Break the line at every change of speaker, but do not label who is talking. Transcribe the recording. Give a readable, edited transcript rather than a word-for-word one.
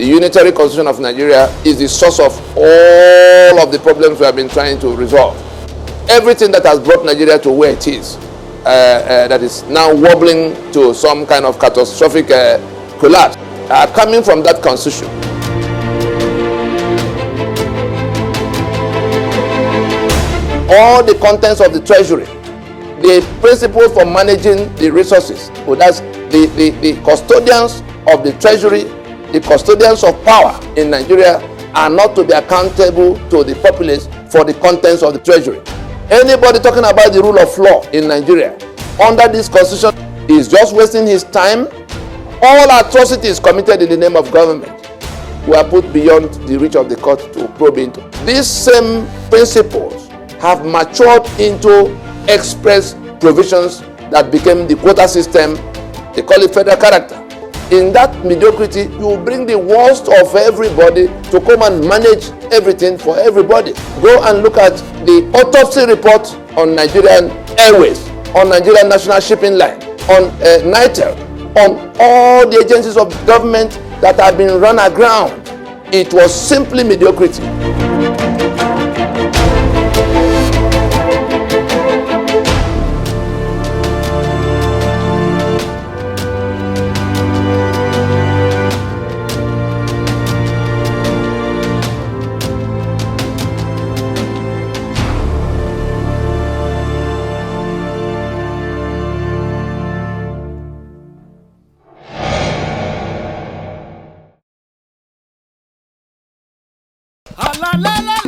The unitary constitution of Nigeria is the source of all of the problems we have been trying to resolve. Everything that has brought Nigeria to where it is, that is now wobbling to some kind of catastrophic collapse, are coming from that constitution. All the contents of the treasury, the principles for managing the resources, so that's the custodians of the treasury, the custodians of power in Nigeria are not to be accountable to the populace for the contents of the treasury. Anybody talking about the rule of law in Nigeria under this constitution is just wasting his time. All atrocities committed in the name of government were put beyond the reach of the court to probe into. These same principles have matured into express provisions that became the quota system. They call it federal character. In that mediocrity, you bring the worst of everybody to come and manage everything for everybody. Go and look at the autopsy report on Nigerian Airways, on Nigerian National Shipping Line, on NITEL, on all the agencies of government that have been run aground. It was simply mediocrity.
La la la